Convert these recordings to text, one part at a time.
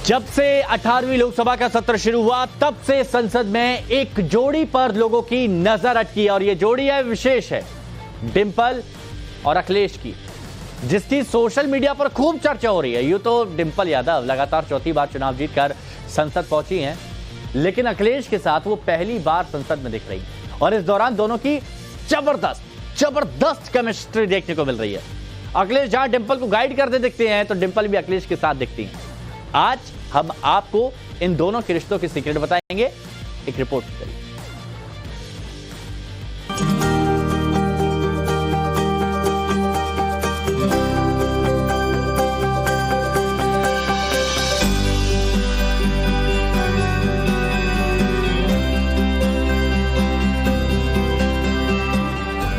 जब से 18वीं लोकसभा का सत्र शुरू हुआ तब से संसद में एक जोड़ी पर लोगों की नजर अटकी है और ये जोड़ी है विशेष है, डिंपल और अखिलेश की, जिसकी सोशल मीडिया पर खूब चर्चा हो रही है। यूं तो डिंपल यादव लगातार चौथी बार चुनाव जीतकर संसद पहुंची हैं, लेकिन अखिलेश के साथ वो पहली बार संसद में दिख रही है और इस दौरान दोनों की जबरदस्त केमिस्ट्री देखने को मिल रही है। अखिलेश जहां डिंपल को गाइड करते दिखते हैं तो डिंपल भी अखिलेश के साथ दिखती हैं। आज हम आपको इन दोनों के रिश्तों की सीक्रेट बताएंगे, एक रिपोर्ट करिए।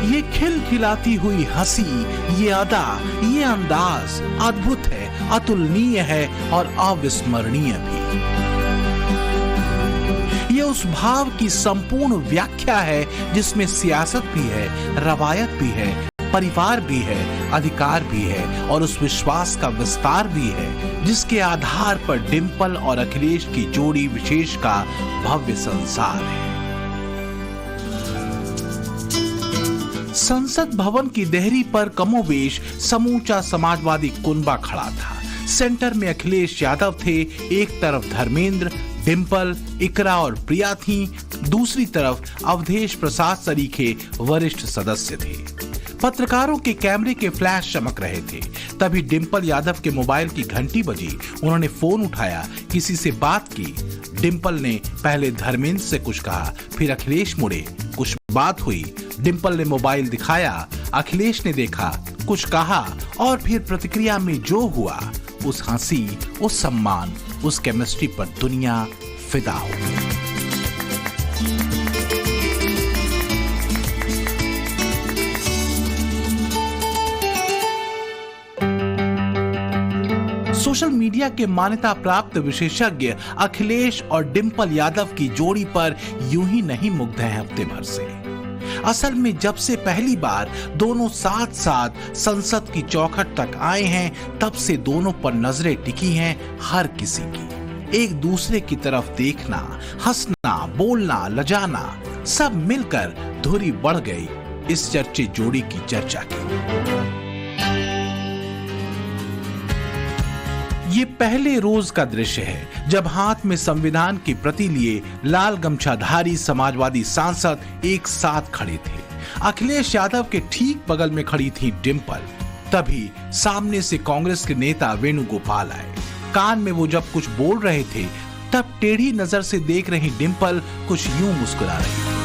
ये खिलखिलाती हुई हंसी, ये अदा, ये अंदाज अद्भुत है, अतुलनीय है और अविस्मरणीय भी। ये उस भाव की संपूर्ण व्याख्या है जिसमें सियासत भी है, रवायत भी है, परिवार भी है, अधिकार भी है और उस विश्वास का विस्तार भी है जिसके आधार पर डिंपल और अखिलेश की जोड़ी विशेष का भव्य संसार है। संसद भवन की देहरी पर कमोबेश समूचा समाजवादी कुनबा खड़ा था। सेंटर में अखिलेश यादव थे, एक तरफ धर्मेंद्र, डिंपल, इकरा और प्रिया थीं, दूसरी तरफ अवधेश प्रसाद सरीखे वरिष्ठ सदस्य थे। पत्रकारों के कैमरे के फ्लैश चमक रहे थे। तभी डिंपल यादव के मोबाइल की घंटी बजी। उन्होंने फोन उठाया, किसी से बात की। डिंपल ने पहले धर्मेंद्र से कुछ कहा, फिर अखिलेश मुड़े, कुछ बात हुई। डिंपल ने मोबाइल दिखाया, अखिलेश ने देखा, कुछ कहा और फिर प्रतिक्रिया में जो हुआ, उस हंसी, उस सम्मान, उस केमिस्ट्री पर दुनिया फिदा हो गई। सोशल मीडिया के मान्यता प्राप्त विशेषज्ञ अखिलेश और डिंपल यादव की जोड़ी पर यूं ही नहीं मुग्ध हैं हफ्ते भर से। असल में जब से पहली बार दोनों साथ साथ संसद की चौखट तक आए हैं, तब से दोनों पर नजरें टिकी हैं हर किसी की। एक दूसरे की तरफ देखना, हंसना, बोलना, लजाना, सब मिलकर धुरी बढ़ गई इस चर्चित जोड़ी की चर्चा की। ये पहले रोज का दृश्य है जब हाथ में संविधान की प्रति लिए लाल गमछाधारी समाजवादी सांसद एक साथ खड़े थे। अखिलेश यादव के ठीक बगल में खड़ी थी डिंपल। तभी सामने से कांग्रेस के नेता वेणुगोपाल आए। कान में वो जब कुछ बोल रहे थे तब टेढ़ी नजर से देख रही डिंपल कुछ यूं मुस्कुरा रही थी।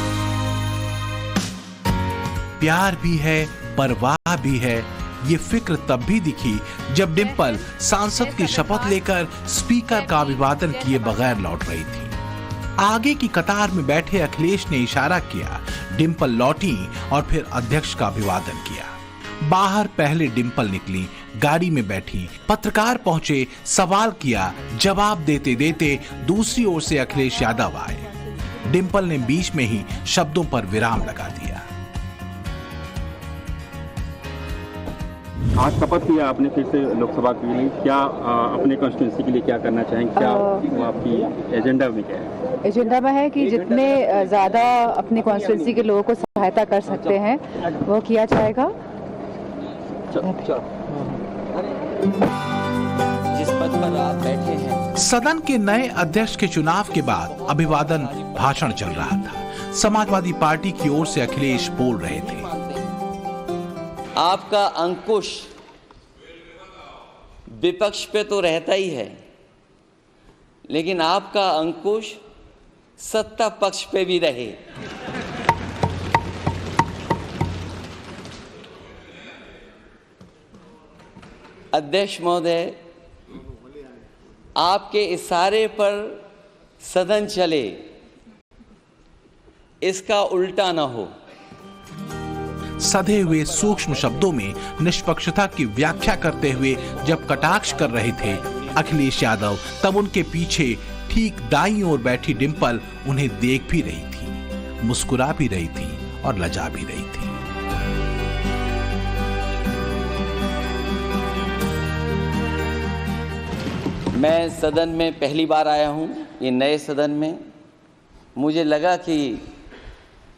प्यार भी है, परवाह भी है। ये फिक्र तब भी दिखी जब डिंपल सांसद की शपथ लेकर स्पीकर का अभिवादन किए बगैर लौट रही थी। आगे की कतार में बैठे अखिलेश ने इशारा किया, डिंपल लौटी और फिर अध्यक्ष का अभिवादन किया। बाहर पहले डिंपल निकली, गाड़ी में बैठी, पत्रकार पहुंचे, सवाल किया, जवाब देते देते दूसरी ओर से अखिलेश यादव आए। डिंपल ने बीच में ही शब्दों पर विराम लगा दिया। आज शपथ लिया आपने फिर से लोकसभा के लिए, क्या अपने कॉन्स्टिट्यूंसी के लिए क्या करना चाहेंगे? क्या वो आपकी एजेंडा में क्या है? एजेंडा में है कि जितने ज़्यादा अपने कॉन्स्टिट्यूंसी के लोगों को सहायता कर सकते हैं वो किया जाएगा। जिस पद पर आप बैठे हैं। सदन के नए अध्यक्ष के चुनाव के बाद अभिवादन भाषण चल रहा था। समाजवादी पार्टी की ओर से अखिलेश बोल रहे थे। आपका अंकुश विपक्ष पे तो रहता ही है, लेकिन आपका अंकुश सत्ता पक्ष पे भी रहे। अध्यक्ष महोदय, आपके इशारे पर सदन चले, इसका उल्टा ना हो। सधे हुए सूक्ष्म शब्दों में निष्पक्षता की व्याख्या करते हुए जब कटाक्ष कर रहे थे अखिलेश यादव, तब उनके पीछे ठीक दाईं ओर बैठी डिंपल उन्हें देख भी रही थी, मुस्कुरा भी रही थी और लजा भी रही थी। मैं सदन में पहली बार आया हूं, ये नए सदन में। मुझे लगा कि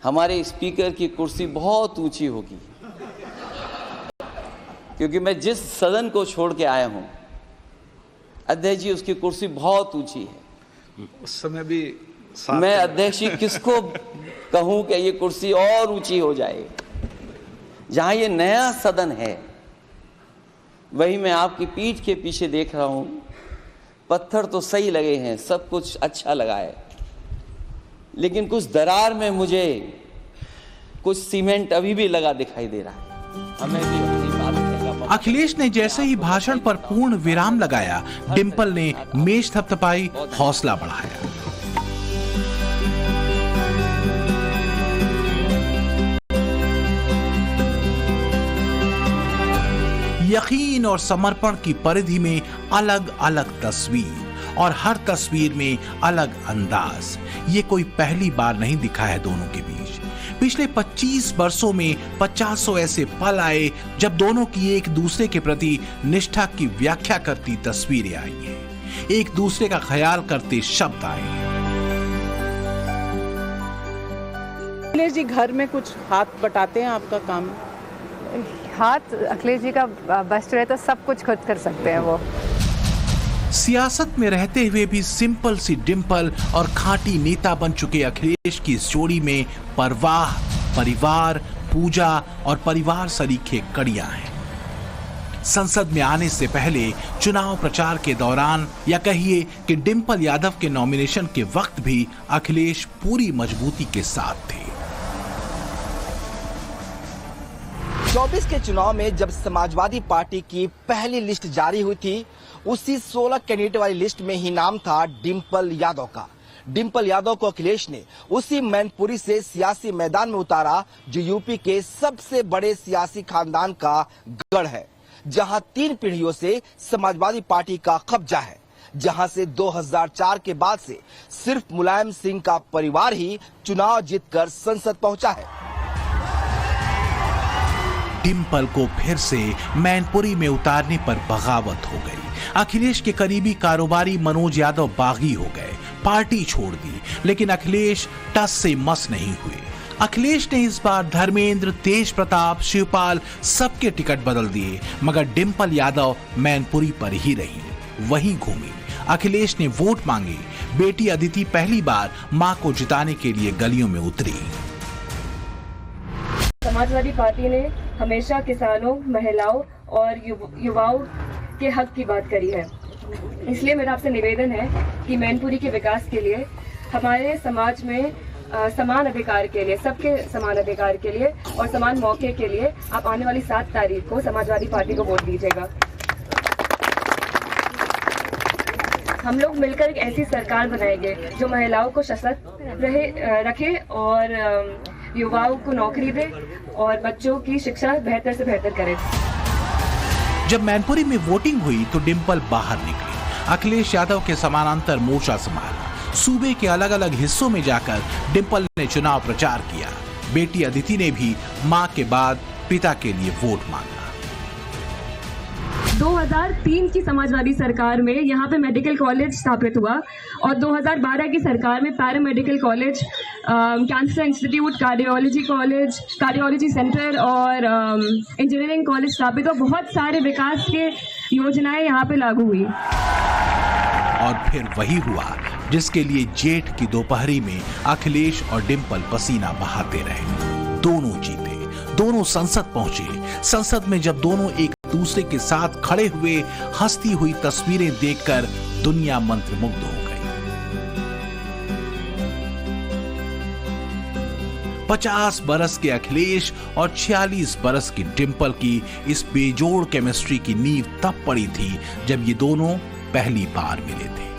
हमारे स्पीकर की कुर्सी बहुत ऊंची होगी, क्योंकि मैं जिस सदन को छोड़ के आया हूं, अध्यक्ष जी, उसकी कुर्सी बहुत ऊंची है। उस समय भी मैं अध्यक्ष जी किसको कहूं कि ये कुर्सी और ऊंची हो जाए। जहां ये नया सदन है, वही मैं आपकी पीठ के पीछे देख रहा हूं, पत्थर तो सही लगे हैं, सब कुछ अच्छा लगा है, लेकिन कुछ दरार में मुझे कुछ सीमेंट अभी भी लगा दिखाई दे रहा है। हमें भी अपनी बात कहने का। अखिलेश ने जैसे ही भाषण पर पूर्ण विराम लगाया, डिंपल ने मेज थपथपाई, हौसला बढ़ाया। यकीन और समर्पण की परिधि में अलग अलग तस्वीर, और हर तस्वीर में अलग अंदाज। ये कोई पहली बार नहीं दिखा है दोनों के बीच। पिछले 25 वर्षों में 50 ऐसे पल आए जब दोनों की एक दूसरे के प्रति निष्ठा की व्याख्या करती तस्वीरें आई हैं, एक दूसरे का ख्याल करते शब्द आए हैं। अखिलेश जी घर में कुछ हाथ बटाते हैं, आपका काम? हाथ अखिलेश जी का बस रहे तो सब कुछ खुद कर सकते हैं वो। सियासत में रहते हुए भी सिंपल सी डिंपल और खांटी नेता बन चुके अखिलेश की इस जोड़ी में परवाह, परिवार, पूजा और परिवार सरीखे कड़ियां हैं। संसद में आने से पहले, चुनाव प्रचार के दौरान, या कहिए कि डिंपल यादव के नॉमिनेशन के वक्त भी अखिलेश पूरी मजबूती के साथ थे। 24 के चुनाव में जब समाजवादी पार्टी की पहली लिस्ट जारी हुई थी, उसी 16 कैंडिडेट वाली लिस्ट में ही नाम था डिंपल यादव का। डिंपल यादव को अखिलेश ने उसी मैनपुरी से सियासी मैदान में उतारा, जो यूपी के सबसे बड़े सियासी खानदान का गढ़ है, जहां 3 पीढ़ियों से समाजवादी पार्टी का कब्जा है, जहां से 2004 के बाद से सिर्फ मुलायम सिंह का परिवार ही चुनाव जीतकर संसद पहुंचा है। डिंपल को फिर से मैनपुरी में उतारने पर बगावत हो गई। अखिलेश के करीबी कारोबारी मनोज यादव बागी हो गए, पार्टी छोड़ दी, लेकिन अखिलेश टस से मस नहीं हुए। अखिलेश ने इस बार धर्मेंद्र, तेज प्रताप, शिवपाल सबके टिकट बदल दिए, मगर डिंपल यादव मैनपुरी पर ही रही, वहीं घूमी। अखिलेश ने वोट मांगे। बेटी अदिति पहली बार मां को जिताने के लिए गलियों में उतरी। समाजवादी पार्टी ने हमेशा किसानों, महिलाओं और युवाओं के हक की बात करी है। इसलिए मेरा आपसे निवेदन है कि मैनपुरी के विकास के लिए, हमारे समाज में समान अधिकार के लिए, सबके समान अधिकार के लिए और समान मौके के लिए आप आने वाली 7 तारीख को समाजवादी पार्टी को वोट दीजिएगा। हम लोग मिलकर एक ऐसी सरकार बनाएंगे जो महिलाओं को सशक्त रखे और युवाओं को नौकरी दे और बच्चों की शिक्षा बेहतर से बेहतर करे। जब मैनपुरी में वोटिंग हुई तो डिंपल बाहर निकली। अखिलेश यादव के समानांतर मोर्चा संभाला। सूबे के अलग अलग हिस्सों में जाकर डिंपल ने चुनाव प्रचार किया। बेटी अदिति ने भी मां के बाद पिता के लिए वोट मांगा। 2003 की समाजवादी सरकार में यहाँ पे मेडिकल कॉलेज स्थापित हुआ और 2012 की सरकार में paramedical college, cancer institute, cardiology college, cardiology centre और इंजीनियरिंग कॉलेज स्थापित हुआ। बहुत सारे विकास के योजनाएं यहाँ पे लागू हुई। और फिर वही हुआ जिसके लिए जेठ की दोपहरी में अखिलेश और डिंपल पसीना बहाते रहे। दोनों जीते, दोनों संसद पहुंचे। संसद में जब दोनों एक दूसरे के साथ खड़े हुए, हंसती हुई तस्वीरें देखकर दुनिया मंत्रमुग्ध हो गई। 50 बरस के अखिलेश और 46 बरस की डिंपल की इस बेजोड़ केमिस्ट्री की नींव तब पड़ी थी जब ये दोनों पहली बार मिले थे।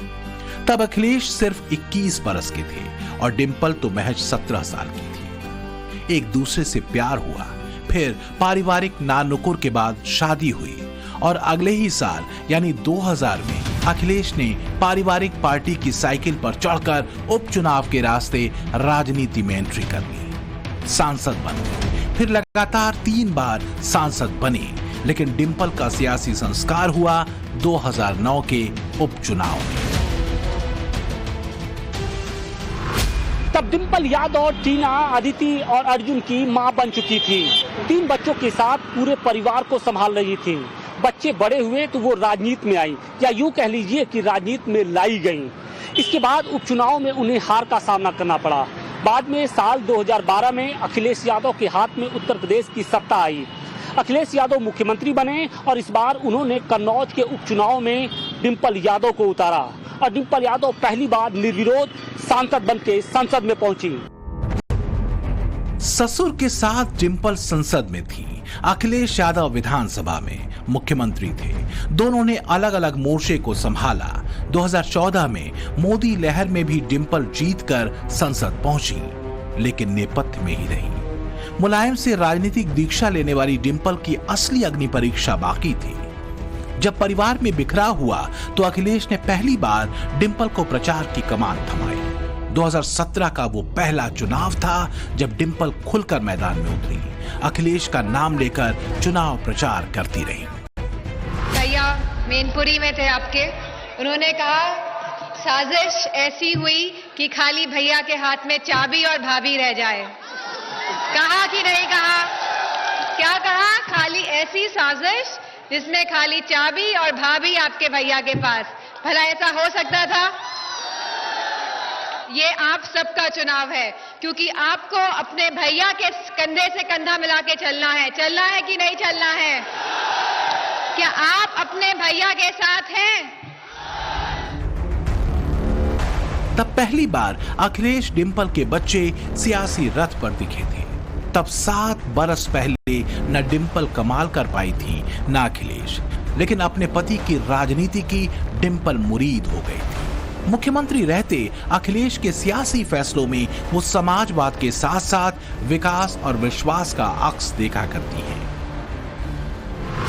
तब अखिलेश सिर्फ 21 बरस के थे और डिंपल तो महज 17 साल की थी। एक दूसरे से प्यार हुआ, फिर पारिवारिक नानुकुर के बाद शादी हुई और अगले ही साल यानी 2000 में अखिलेश ने पारिवारिक पार्टी की साइकिल पर चढ़कर उपचुनाव के रास्ते राजनीति में एंट्री कर ली। सांसद बन गए, फिर लगातार 3 बार सांसद बने, लेकिन डिंपल का सियासी संस्कार हुआ 2009 के उपचुनाव में। तब डिंपल यादव टीना, अदिति और अर्जुन की मां बन चुकी थी। 3 बच्चों के साथ पूरे परिवार को संभाल रही थी। बच्चे बड़े हुए तो वो राजनीति में आई, या यूं कह लीजिए कि राजनीति में लाई गई। इसके बाद उपचुनाव में उन्हें हार का सामना करना पड़ा। बाद में साल 2012 में अखिलेश यादव के हाथ में उत्तर प्रदेश की सत्ता आई। अखिलेश यादव मुख्यमंत्री बने और इस बार उन्होंने कन्नौज के उपचुनाव में डिंपल यादव को उतारा और डिंपल यादव पहली बार निर्विरोध सांसद बनके संसद में पहुंची। ससुर के साथ डिंपल संसद में थी, अखिलेश यादव विधानसभा में मुख्यमंत्री थे। दोनों ने अलग अलग मोर्चे को संभाला। 2014 में मोदी लहर में भी डिंपल जीतकर संसद पहुंची, लेकिन नेपथ्य में ही रही। मुलायम से राजनीतिक दीक्षा लेने वाली डिंपल की असली अग्नि परीक्षा बाकी थी। जब परिवार में बिखरा हुआ तो अखिलेश ने पहली बार डिंपल को प्रचार की कमान थमाई। 2017 का वो पहला चुनाव था जब डिंपल खुलकर मैदान में उतरी। अखिलेश का नाम लेकर चुनाव प्रचार करती रही। भैया मैनपुरी में थे आपके, उन्होंने कहा साजिश ऐसी हुई कि खाली भैया के हाथ में चाबी और भाभी रह जाए। कहा कि नहीं कहा? क्या कहा? खाली ऐसी साजिश जिसमें खाली चाबी और भाभी आपके भैया के पास। भला ऐसा हो सकता था? ये आप सबका चुनाव है, क्योंकि आपको अपने भैया के कंधे से कंधा मिला के चलना है कि नहीं चलना है? क्या आप अपने भैया के साथ हैं? तब पहली बार अखिलेश डिंपल के बच्चे सियासी रथ पर दिखे थे। तब 7 बरस पहले न डिंपल कमाल कर पाई थी न अखिलेश, लेकिन अपने पति की राजनीति की डिंपल मुरीद हो गई थी। मुख्यमंत्री रहते अखिलेश के सियासी फैसलों में वो समाजवाद के साथ साथ विकास और विश्वास का अक्स देखा करती हैं।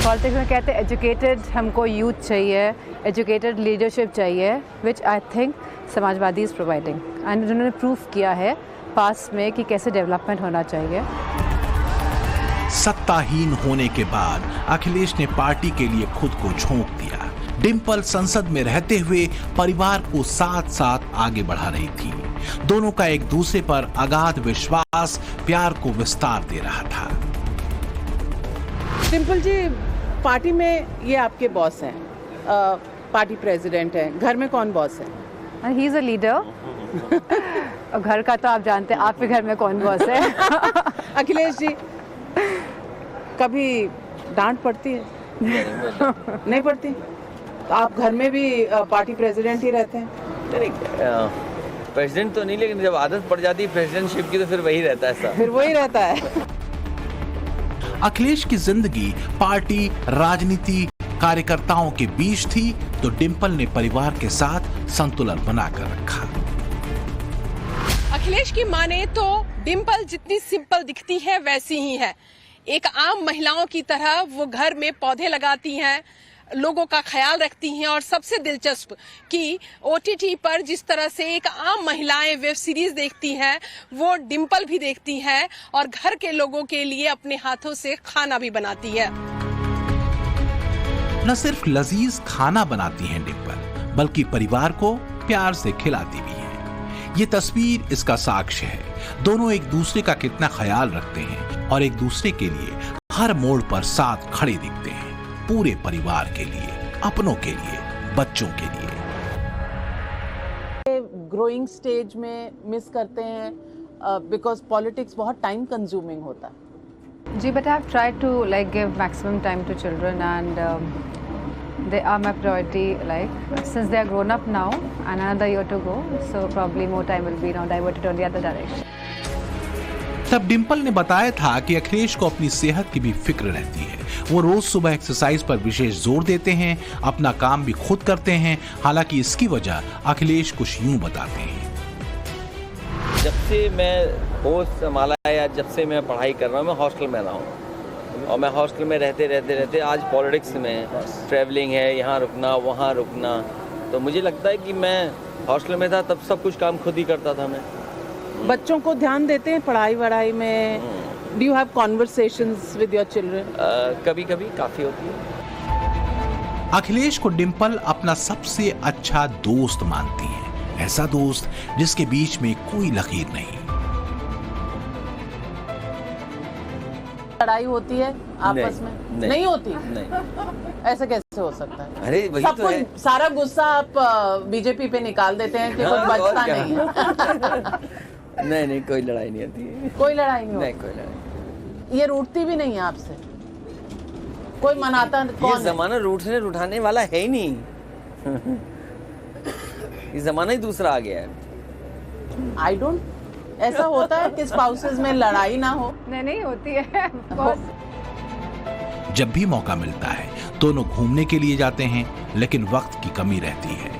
पॉलिटिक्स में कहते हैं एजुकेटेड हमको यूथ चाहिए, एजुकेटेड लीडरशिप चाहिए, which I think Samajwadi is providing. And उन्होंने प्रूफ किया है पास में कि कैसे डेवलपमेंट होना चाहिए। सत्ताहीन होने के बाद अखिलेश ने पार्टी के लिए खुद को झोंक दिया। डिंपल संसद में रहते हुए परिवार को साथ साथ आगे बढ़ा रही थी। दोनों का एक दूसरे पर अगाध विश्वास प्यार को विस्तार दे रहा था। डिंपल जी, पार्टी में ये आपके बॉस हैं, पार्टी प्रेसिडेंट हैं। घर में कौन बॉस है? He is a leader. घर का तो आप जानते हैं, आपके घर में कौन बॉस है? अखिलेश जी, कभी डांट पड़ती है? नहीं पड़ती? तो आप घर में भी पार्टी प्रेसिडेंट ही रहते हैं? प्रेसिडेंट तो नहीं, लेकिन जब आदत पड़ जाती है प्रेसिडेंटशिप की तो फिर वही रहता है सब। फिर वही रहता है। अखिलेश की जिंदगी पार्टी, राजनीति, कार्यकर्ताओं के बीच थी, तो डिंपल ने परिवार के साथ संतुलन बनाकर रखा। अखिलेश की माने तो डिंपल जितनी सिंपल दिखती है वैसी ही है। एक आम महिलाओं की तरह वो घर में पौधे लगाती हैं, लोगों का ख्याल रखती हैं, और सबसे दिलचस्प कि OTT पर जिस तरह से एक आम महिलाएं वेब सीरीज देखती हैं, वो डिंपल भी देखती हैं और घर के लोगों के लिए अपने हाथों से खाना भी बनाती है। न सिर्फ लजीज खाना बनाती हैं डिंपल, बल्कि परिवार को प्यार से खिलाती भी हैं। ये तस्वीर इसका साक्ष्य है। दोनों एक दूसरे का कितना ख्याल रखते हैं और एक दूसरे के लिए हर मोड़ पर साथ खड़े दिखते हैं। पूरे परिवार के लिए, अपनों के लिए, बच्चों के लिए। ग्रोइंग स्टेज में मिस करते हैं बिकॉज पॉलिटिक्स बहुत टाइम कंज्यूमिंग होता है। जी, but I have tried to like give maximum time to children and they are my priority, like since they are grown up now and another year to go, so probably more time will be now diverted on the other direction. तब डिंपल ने बताया था कि अखिलेश को अपनी सेहत की भी फिक्र रहती है। वो रोज सुबह एक्सरसाइज पर विशेष जोर देते हैं, अपना काम भी खुद करते हैं। हालांकि इसकी वजह अखिलेश कुछ यूं बताते हैं। जब से मैं होश संभाला या जब से मैं पढ़ाई कर रहा हूँ, मैं हॉस्टल में रहा हूँ, और मैं हॉस्टल में रहते आज पॉलिटिक्स में ट्रैवलिंग है, यहाँ रुकना वहाँ रुकना, तो मुझे लगता है कि मैं हॉस्टल में था तब सब कुछ काम खुद ही करता था। मैं बच्चों को ध्यान देते हैं पढ़ाई वढ़ाई में, Do you have conversations with your children? कभी कभी काफी होती है। अखिलेश को डिंपल अपना सबसे अच्छा दोस्त मानती है, ऐसा दोस्त जिसके बीच में कोई लकीर नहीं। लड़ाई होती है आपस में? नहीं होती। नहीं। ऐसा कैसे हो सकता है? अरे वही सब तो है। सारा गुस्सा आप बीजेपी पे निकाल देते हैं कि कुछ बचता नहीं है। नहीं, कोई लड़ाई नहीं होती है। कोई लड़ाई नहीं नहीं, होती? कोई लड़ाई। ये रूठती भी नहीं है आपसे? कोई मनाता कौन ये जमाना रूठने रुठाने वाला है ही नहीं। ये जमाना ही दूसरा आ गया है। आई डोंट, ऐसा होता है कि स्पाउसेस में लड़ाई ना हो? नहीं होती है। जब भी मौका मिलता है दोनों घूमने के लिए जाते हैं, लेकिन वक्त की कमी रहती है।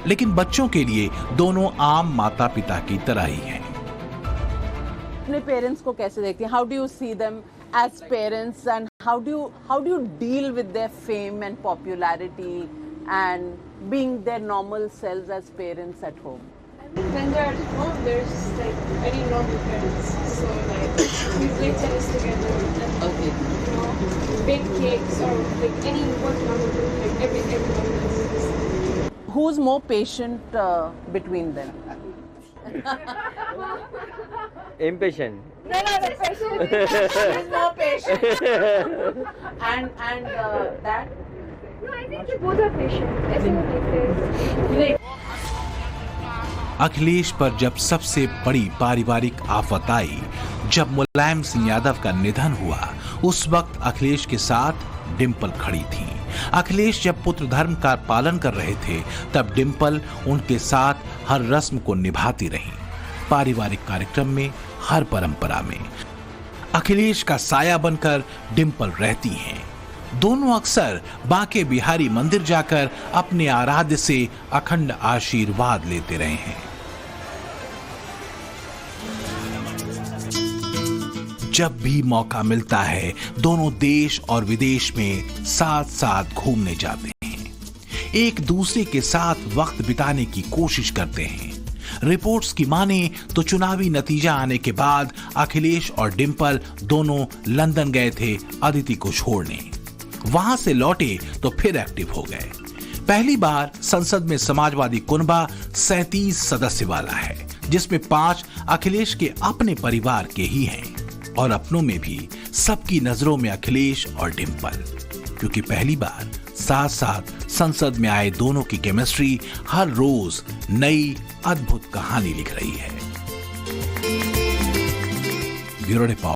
लेकिन बच्चों के लिए दोनों आम माता पिता की तरह ही हैं। अपने पेरेंट्स को कैसे देखते हैं? How do you see them as parents and how do you deal with their fame and popularity and being their normal selves as parents at home? When they're at home, they're just like very normal parents. So like we play tennis together and Okay. you know, bake cakes or like any work mama do, like everyone does. Who's more patient between them? Impatient. No, patient. Who's more patient? and that? No, I think they both are patient. ऐसे नहीं देखते। अखिलेश पर जब सबसे बड़ी पारिवारिक आफत आई, जब मुलायम सिंह यादव का निधन हुआ, उस वक्त अखिलेश के साथ डिंपल खड़ी थी। अखिलेश जब पुत्र धर्म का पालन कर रहे थे, तब डिंपल उनके साथ हर रस्म को निभाती रही। पारिवारिक कार्यक्रम में, हर परंपरा में अखिलेश का साया बनकर डिंपल रहती हैं। दोनों अक्सर बांके बिहारी मंदिर जाकर अपने आराध्य से अखंड आशीर्वाद लेते रहे हैं। जब भी मौका मिलता है दोनों देश और विदेश में साथ साथ घूमने जाते हैं, एक दूसरे के साथ वक्त बिताने की कोशिश करते हैं। रिपोर्ट्स की माने तो चुनावी नतीजा आने के बाद अखिलेश और डिंपल दोनों लंदन गए थे अदिति को छोड़ने। वहां से लौटे तो फिर एक्टिव हो गए। पहली बार संसद में समाजवादी कुनबा 37 सदस्य वाला है, जिसमें 5 अखिलेश के अपने परिवार के ही हैं और अपनों में भी सबकी नजरों में अखिलेश और डिंपल, क्योंकि पहली बार साथ साथ संसद में आए दोनों की केमिस्ट्री हर रोज नई अद्भुत कहानी लिख रही है। Bureau report.